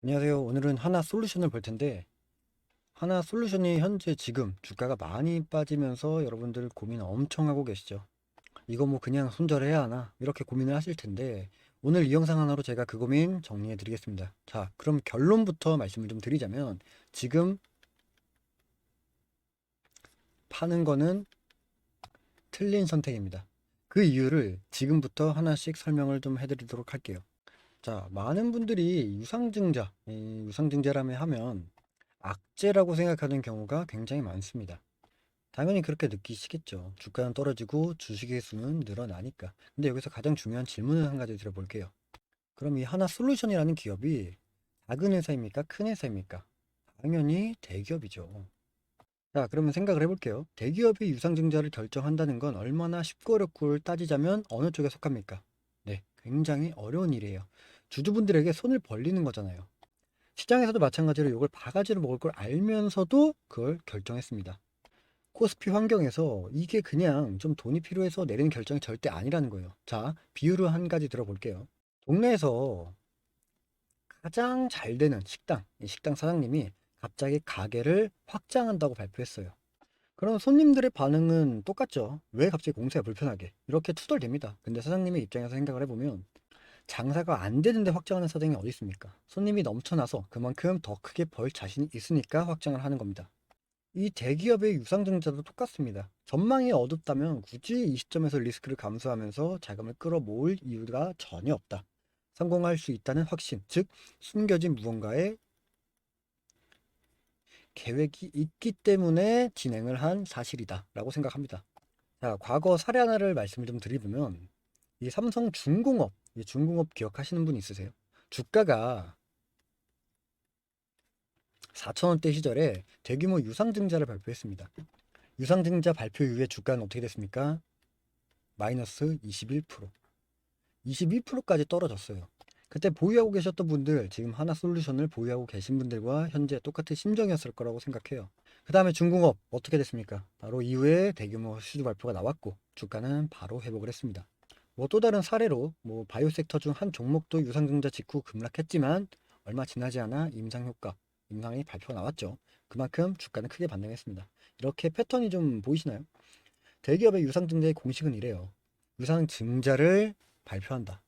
안녕하세요. 오늘은 하나 솔루션을 볼 텐데, 하나 솔루션이 현재 지금 주가가 많이 빠지면서 여러분들 고민 엄청 하고 계시죠. 이거 뭐 그냥 손절해야 하나? 이렇게 고민을 하실 텐데, 오늘 이 영상 하나로 제가 그 고민 정리해 드리겠습니다. 자, 그럼 결론부터 말씀을 좀 드리자면, 지금 파는 거는 틀린 선택입니다. 그 이유를 지금부터 하나씩 설명을 좀 해드리도록 할게요. 자, 많은 분들이 유상증자, 이 유상증자라며 하면 악재라고 생각하는 경우가 굉장히 많습니다. 당연히 그렇게 느끼시겠죠. 주가는 떨어지고 주식의 수는 늘어나니까. 근데 여기서 가장 중요한 질문을 한 가지 드려볼게요. 그럼 이 하나 솔루션이라는 기업이 작은 회사입니까? 큰 회사입니까? 당연히 대기업이죠. 자, 그러면 생각을 해볼게요. 대기업이 유상증자를 결정한다는 건 얼마나 쉽고 어렵고를 따지자면 어느 쪽에 속합니까? 네, 굉장히 어려운 일이에요. 주주분들에게 손을 벌리는 거잖아요. 시장에서도 마찬가지로 이걸 바가지로 먹을 걸 알면서도 그걸 결정했습니다. 코스피 환경에서 이게 그냥 좀 돈이 필요해서 내리는 결정이 절대 아니라는 거예요. 자, 비유를 한 가지 들어볼게요. 동네에서 가장 잘 되는 식당, 이 식당 사장님이 갑자기 가게를 확장한다고 발표했어요. 그럼 손님들의 반응은 똑같죠. 왜 갑자기 공세가 불편하게? 이렇게 투덜댑니다. 근데 사장님의 입장에서 생각을 해보면 장사가 안 되는데 확장하는 사장이 어디 있습니까? 손님이 넘쳐나서 그만큼 더 크게 벌 자신이 있으니까 확장을 하는 겁니다. 이 대기업의 유상증자도 똑같습니다. 전망이 어둡다면 굳이 이 시점에서 리스크를 감수하면서 자금을 끌어모을 이유가 전혀 없다. 성공할 수 있다는 확신, 즉 숨겨진 무언가의 계획이 있기 때문에 진행을 한 사실이다 라고 생각합니다. 자, 과거 사례 하나를 말씀을 좀 드리면 이 삼성중공업, 이 중공업 기억하시는 분 있으세요? 주가가 4,000원대 시절에 대규모 유상증자를 발표했습니다. 유상증자 발표 이후에 주가는 어떻게 됐습니까? 마이너스 21%, 22%까지 떨어졌어요. 그때 보유하고 계셨던 분들, 지금 하나솔루션을 보유하고 계신 분들과 현재 똑같은 심정이었을 거라고 생각해요. 그 다음에 중공업 어떻게 됐습니까? 바로 이후에 대규모 수주 발표가 나왔고 주가는 바로 회복을 했습니다. 뭐 또 다른 사례로 뭐 바이오 섹터 중 한 종목도 유상증자 직후 급락했지만 얼마 지나지 않아 임상 효과, 임상의 발표가 나왔죠. 그만큼 주가는 크게 반등했습니다. 이렇게 패턴이 좀 보이시나요? 대기업의 유상증자의 공식은 이래요. 유상증자를 발표한다.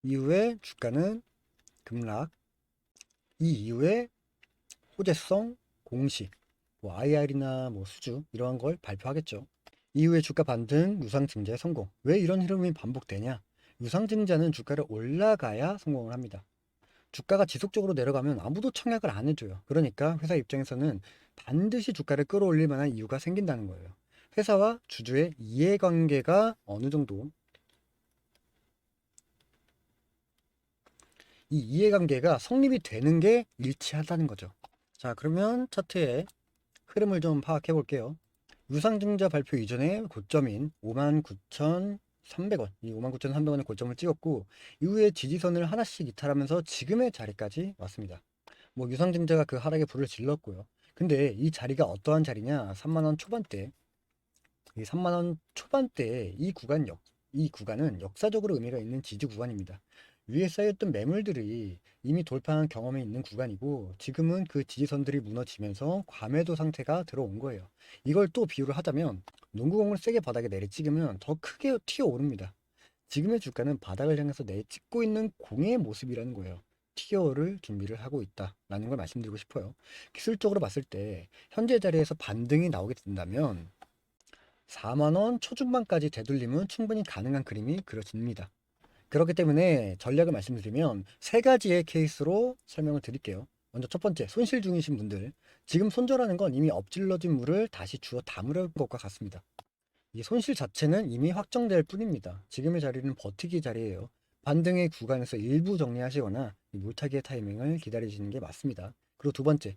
이후에 주가는 급락, 이 이후에 호재성, 공시, 뭐 IR이나 뭐 수주 이러한 걸 발표하겠죠. 이후에 주가 반등, 유상증자의 성공. 왜 이런 흐름이 반복되냐? 유상증자는 주가를 올라가야 성공을 합니다. 주가가 지속적으로 내려가면 아무도 청약을 안 해줘요. 그러니까 회사 입장에서는 반드시 주가를 끌어올릴 만한 이유가 생긴다는 거예요. 회사와 주주의 이해관계가 어느 정도, 이 이해관계가 성립이 되는 게 일치하다는 거죠. 자, 그러면 차트의 흐름을 좀 파악해 볼게요. 유상증자 발표 이전에 고점인 59,300원, 이 59,300원의 고점을 찍었고, 이후에 지지선을 하나씩 이탈하면서 지금의 자리까지 왔습니다. 뭐 유상증자가 그 하락에 불을 질렀고요. 근데 이 자리가 어떠한 자리냐? 3만원 초반대. 이 3만원 초반대 이 구간은 역사적으로 의미가 있는 지지 구간입니다. 위에 쌓였던 매물들이 이미 돌파한 경험이 있는 구간이고 지금은 그 지지선들이 무너지면서 과매도 상태가 들어온 거예요. 이걸 또 비유를 하자면 농구공을 세게 바닥에 내리찍으면 더 크게 튀어오릅니다. 지금의 주가는 바닥을 향해서 내찍고 있는 공의 모습이라는 거예요. 튀어오를 준비를 하고 있다라는 걸 말씀드리고 싶어요. 기술적으로 봤을 때 현재 자리에서 반등이 나오게 된다면 4만원 초중반까지 되돌림은 충분히 가능한 그림이 그려집니다. 그렇기 때문에 전략을 말씀드리면 세 가지의 케이스로 설명을 드릴게요. 먼저 첫 번째, 손실 중이신 분들. 지금 손절하는 건 이미 엎질러진 물을 다시 주워 담으려는 것과 같습니다. 이 손실 자체는 이미 확정될 뿐입니다. 지금의 자리는 버티기 자리예요. 반등의 구간에서 일부 정리하시거나 물타기의 타이밍을 기다리시는 게 맞습니다. 그리고 두 번째,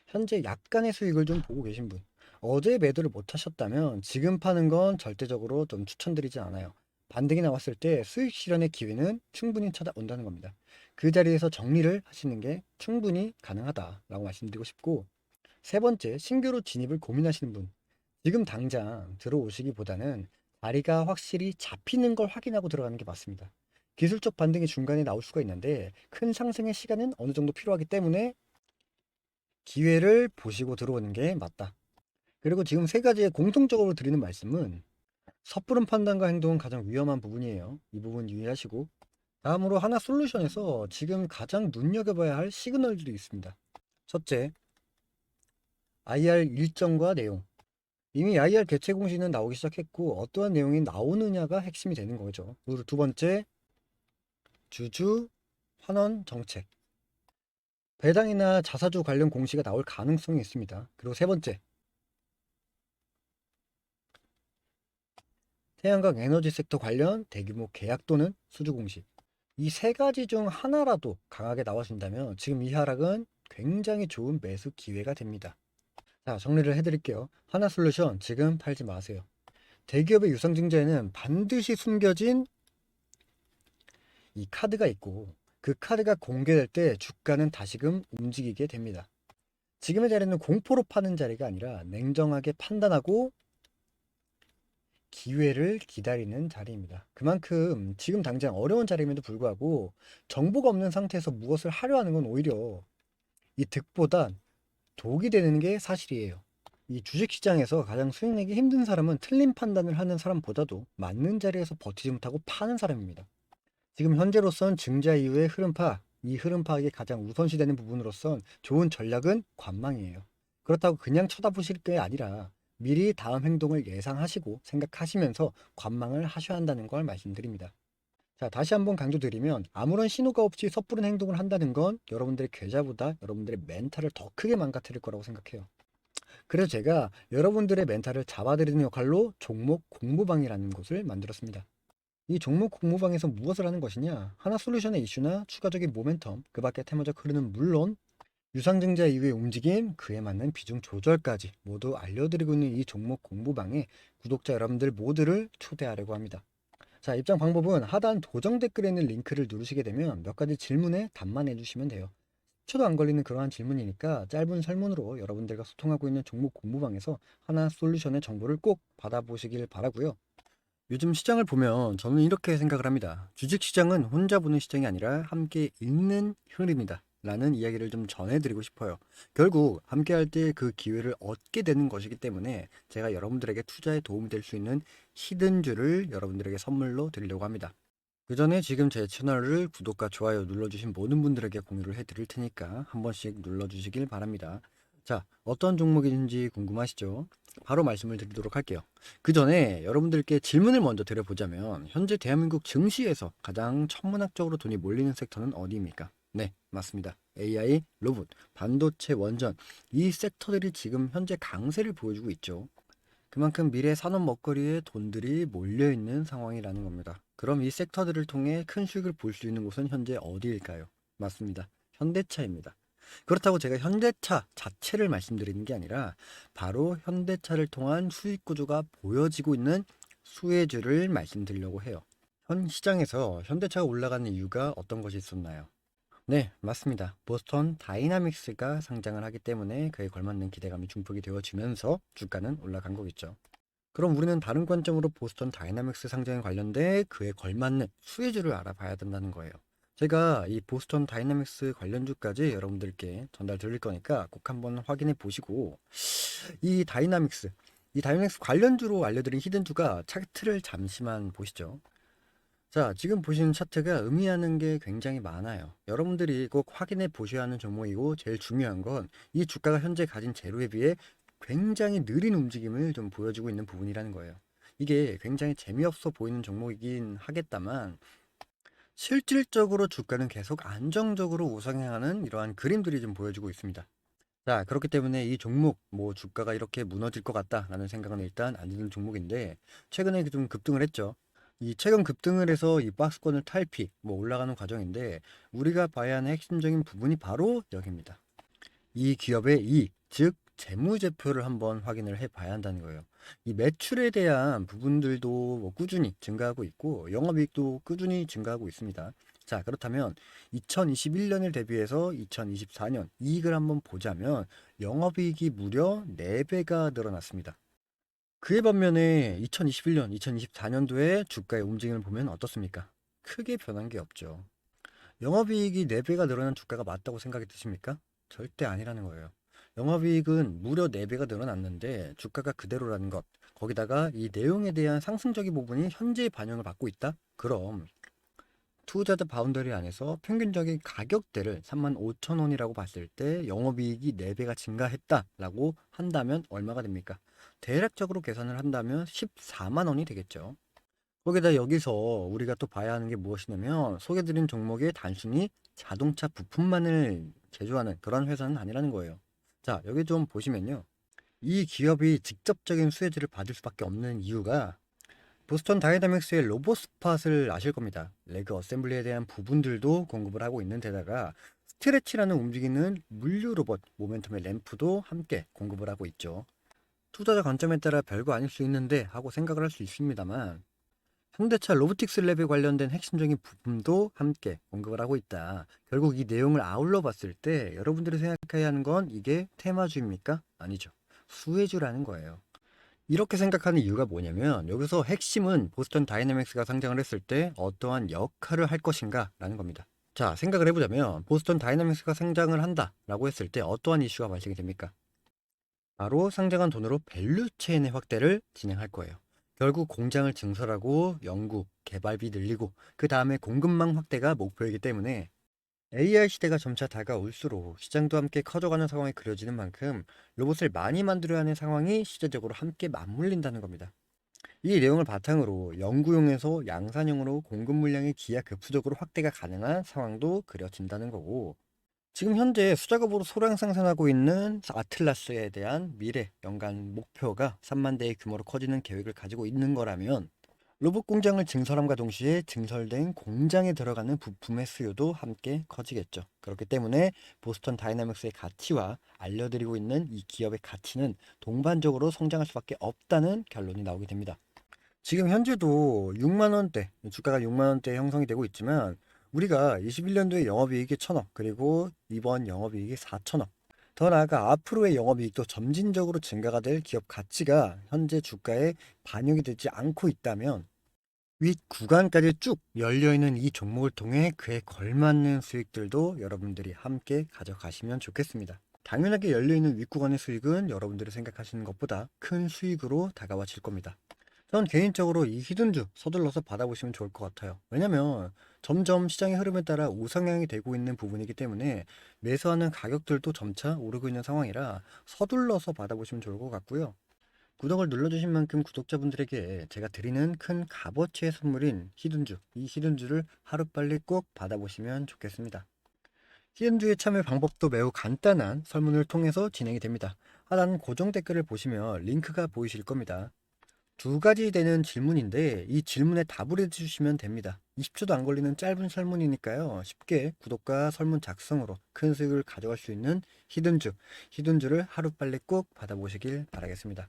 현재 약간의 수익을 좀 보고 계신 분. 어제 매도를 못 하셨다면 지금 파는 건 절대적으로 좀 추천드리지 않아요. 반등이 나왔을 때 수익 실현의 기회는 충분히 찾아온다는 겁니다. 그 자리에서 정리를 하시는 게 충분히 가능하다라고 말씀드리고 싶고, 세 번째, 신규로 진입을 고민하시는 분. 지금 당장 들어오시기보다는 자리가 확실히 잡히는 걸 확인하고 들어가는 게 맞습니다. 기술적 반등이 중간에 나올 수가 있는데 큰 상승의 시간은 어느 정도 필요하기 때문에 기회를 보시고 들어오는 게 맞다. 그리고 지금 세 가지의 공통적으로 드리는 말씀은 섣부른 판단과 행동은 가장 위험한 부분이에요. 이 부분 유의하시고 다음으로 하나솔루션에서 지금 가장 눈여겨봐야 할 시그널들이 있습니다. 첫째, IR 일정과 내용. 이미 IR 개최 공시는 나오기 시작했고 어떠한 내용이 나오느냐가 핵심이 되는 거죠. 그리고 두 번째, 주주 환원 정책. 배당이나 자사주 관련 공시가 나올 가능성이 있습니다. 그리고 세 번째, 태양광 에너지 섹터 관련 대규모 계약 또는 수주 공시. 이 세 가지 중 하나라도 강하게 나와준다면 지금 이 하락은 굉장히 좋은 매수 기회가 됩니다. 자, 정리를 해드릴게요. 하나솔루션 지금 팔지 마세요. 대기업의 유상증자에는 반드시 숨겨진 이 카드가 있고 그 카드가 공개될 때 주가는 다시금 움직이게 됩니다. 지금의 자리는 공포로 파는 자리가 아니라 냉정하게 판단하고 기회를 기다리는 자리입니다. 그만큼 지금 당장 어려운 자리임에도 불구하고 정보가 없는 상태에서 무엇을 하려 하는 건 오히려 이 득보다 독이 되는 게 사실이에요. 이 주식시장에서 가장 수익 내기 힘든 사람은 틀린 판단을 하는 사람보다도 맞는 자리에서 버티지 못하고 파는 사람입니다. 지금 현재로선 증자 이후의 흐름파, 이 흐름 파악이 가장 우선시되는 부분으로선 좋은 전략은 관망이에요. 그렇다고 그냥 쳐다보실 게 아니라 미리 다음 행동을 예상하시고 생각하시면서 관망을 하셔야 한다는 걸 말씀드립니다. 자, 다시 한번 강조드리면 아무런 신호가 없이 섣부른 행동을 한다는 건 여러분들의 계좌보다 여러분들의 멘탈을 더 크게 망가뜨릴 거라고 생각해요. 그래서 제가 여러분들의 멘탈을 잡아드리는 역할로 종목 공부방이라는 곳을 만들었습니다. 이 종목 공부방에서 무엇을 하는 것이냐? 하나솔루션의 이슈나 추가적인 모멘텀, 그 밖의 테마적 흐름은 물론 유상증자 이후의 움직임, 그에 맞는 비중 조절까지 모두 알려드리고 있는 이 종목 공부방에 구독자 여러분들 모두를 초대하려고 합니다. 자, 입장 방법은 하단 도정 댓글에 있는 링크를 누르시게 되면 몇 가지 질문에 답만 해주시면 돼요. 10초도 안 걸리는 그러한 질문이니까 짧은 설문으로 여러분들과 소통하고 있는 종목 공부방에서 하나솔루션의 정보를 꼭 받아보시길 바라고요. 요즘 시장을 보면 저는 이렇게 생각을 합니다. 주식시장은 혼자 보는 시장이 아니라 함께 읽는 흐름이다 라는 이야기를 좀 전해드리고 싶어요. 결국 함께 할 때 그 기회를 얻게 되는 것이기 때문에 제가 여러분들에게 투자에 도움이 될 수 있는 히든줄을 여러분들에게 선물로 드리려고 합니다. 그 전에 지금 제 채널을 구독과 좋아요 눌러주신 모든 분들에게 공유를 해드릴 테니까 한 번씩 눌러주시길 바랍니다. 자, 어떤 종목인지 궁금하시죠? 바로 말씀을 드리도록 할게요. 그 전에 여러분들께 질문을 먼저 드려보자면 현재 대한민국 증시에서 가장 천문학적으로 돈이 몰리는 섹터는 어디입니까? 네, 맞습니다. AI, 로봇, 반도체, 원전 이 섹터들이 지금 현재 강세를 보여주고 있죠. 그만큼 미래 산업 먹거리에 돈들이 몰려있는 상황이라는 겁니다. 그럼 이 섹터들을 통해 큰 수익을 볼 수 있는 곳은 현재 어디일까요? 맞습니다. 현대차입니다. 그렇다고 제가 현대차 자체를 말씀드리는 게 아니라 바로 현대차를 통한 수익 구조가 보여지고 있는 수혜주를 말씀드리려고 해요. 현 시장에서 현대차가 올라가는 이유가 어떤 것이 있었나요? 네, 맞습니다. 보스턴 다이나믹스가 상장을 하기 때문에 그에 걸맞는 기대감이 중폭이 되어지면서 주가는 올라간 거겠죠. 그럼 우리는 다른 관점으로 보스턴 다이나믹스 상장에 관련돼 그에 걸맞는 수혜주를 알아봐야 된다는 거예요. 제가 이 보스턴 다이나믹스 관련주까지 여러분들께 전달 드릴 거니까 꼭 한번 확인해 보시고 이 다이나믹스 관련주로 알려드린 히든주가 차트를 잠시만 보시죠. 자, 지금 보시는 차트가 의미하는 게 굉장히 많아요. 여러분들이 꼭 확인해 보셔야 하는 종목이고 제일 중요한 건 이 주가가 현재 가진 재료에 비해 굉장히 느린 움직임을 좀 보여주고 있는 부분이라는 거예요. 이게 굉장히 재미없어 보이는 종목이긴 하겠다만 실질적으로 주가는 계속 안정적으로 우상향하는 이러한 그림들이 좀 보여주고 있습니다. 자, 그렇기 때문에 이 종목 뭐 주가가 이렇게 무너질 것 같다라는 생각은 일단 안 드는 종목인데 최근에 좀 급등을 했죠. 이 최근 급등을 해서 이 박스권을 탈피 뭐 올라가는 과정인데 우리가 봐야 하는 핵심적인 부분이 바로 여기입니다. 이 기업의 이익, 즉 재무제표를 한번 확인을 해 봐야 한다는 거예요. 이 매출에 대한 부분들도 뭐 꾸준히 증가하고 있고 영업이익도 꾸준히 증가하고 있습니다. 자, 그렇다면 2021년을 대비해서 2024년 이익을 한번 보자면 영업이익이 무려 4배가 늘어났습니다. 그에 반면에 2021년, 2024년도에 주가의 움직임을 보면 어떻습니까? 크게 변한 게 없죠. 영업이익이 4배가 늘어난 주가가 맞다고 생각이 드십니까? 절대 아니라는 거예요. 영업이익은 무려 4배가 늘어났는데 주가가 그대로라는 것. 거기다가 이 내용에 대한 상승적인 부분이 현재 반영을 받고 있다? 그럼 투자자 바운더리 안에서 평균적인 가격대를 35,000원이라고 봤을 때 영업이익이 4배가 증가했다라고 한다면 얼마가 됩니까? 대략적으로 계산을 한다면 14만 원이 되겠죠. 거기다 여기서 우리가 또 봐야 하는 게 무엇이냐면 소개드린 종목에 단순히 자동차 부품만을 제조하는 그런 회사는 아니라는 거예요. 자, 여기 좀 보시면요. 이 기업이 직접적인 수혜주를 받을 수밖에 없는 이유가 보스턴 다이나믹스의 로봇 스팟을 아실 겁니다. 레그 어셈블리에 대한 부분들도 공급을 하고 있는 데다가 스트레치라는 움직이는 물류 로봇 모멘텀의 램프도 함께 공급을 하고 있죠. 투자자 관점에 따라 별거 아닐 수 있는데 하고 생각을 할 수 있습니다만 현대차 로보틱스 랩에 관련된 핵심적인 부품도 함께 공급을 하고 있다. 결국 이 내용을 아울러 봤을 때 여러분들이 생각해야 하는 건 이게 테마주입니까? 아니죠. 수혜주라는 거예요. 이렇게 생각하는 이유가 뭐냐면 여기서 핵심은 보스턴 다이내믹스가 상장을 했을 때 어떠한 역할을 할 것인가 라는 겁니다. 자, 생각을 해보자면 보스턴 다이내믹스가 상장을 한다 라고 했을 때 어떠한 이슈가 발생이 됩니까? 바로 상장한 돈으로 밸류 체인의 확대를 진행할 거예요. 결국 공장을 증설하고 연구, 개발비 늘리고 그 다음에 공급망 확대가 목표이기 때문에 AI 시대가 점차 다가올수록 시장도 함께 커져가는 상황이 그려지는 만큼 로봇을 많이 만들어야 하는 상황이 시대적으로 함께 맞물린다는 겁니다. 이 내용을 바탕으로 연구용에서 양산형으로 공급 물량이 기하급수적으로 확대가 가능한 상황도 그려진다는 거고, 지금 현재 수작업으로 소량 생산하고 있는 아틀라스에 대한 미래 연간 목표가 3만 대의 규모로 커지는 계획을 가지고 있는 거라면 로봇 공장을 증설함과 동시에 증설된 공장에 들어가는 부품의 수요도 함께 커지겠죠. 그렇기 때문에 보스턴 다이나믹스의 가치와 알려드리고 있는 이 기업의 가치는 동반적으로 성장할 수밖에 없다는 결론이 나오게 됩니다. 지금 현재도 6만 원대, 주가가 6만 원대에 형성이 되고 있지만 우리가 21년도에 영업이익이 1,000억, 그리고 이번 영업이익이 4,000억. 더 나아가 앞으로의 영업이익도 점진적으로 증가가 될 기업 가치가 현재 주가에 반영이 되지 않고 있다면 윗 구간까지 쭉 열려있는 이 종목을 통해 그에 걸맞는 수익들도 여러분들이 함께 가져가시면 좋겠습니다. 당연하게 열려있는 윗구간의 수익은 여러분들이 생각하시는 것보다 큰 수익으로 다가와질 겁니다. 전 개인적으로 이 히든주 서둘러서 받아보시면 좋을 것 같아요. 왜냐면 점점 시장의 흐름에 따라 우상향이 되고 있는 부분이기 때문에 매수하는 가격들도 점차 오르고 있는 상황이라 서둘러서 받아보시면 좋을 것 같고요. 구독을 눌러주신 만큼 구독자분들에게 제가 드리는 큰 값어치의 선물인 히든주, 이 히든주를 하루빨리 꼭 받아보시면 좋겠습니다. 히든주의 참여 방법도 매우 간단한 설문을 통해서 진행이 됩니다. 하단 고정 댓글을 보시면 링크가 보이실 겁니다. 2가지 되는 질문인데 이 질문에 답을 해주시면 됩니다. 20초도 안 걸리는 짧은 설문이니까요. 쉽게 구독과 설문 작성으로 큰 수익을 가져갈 수 있는 히든주를 하루빨리 꼭 받아보시길 바라겠습니다.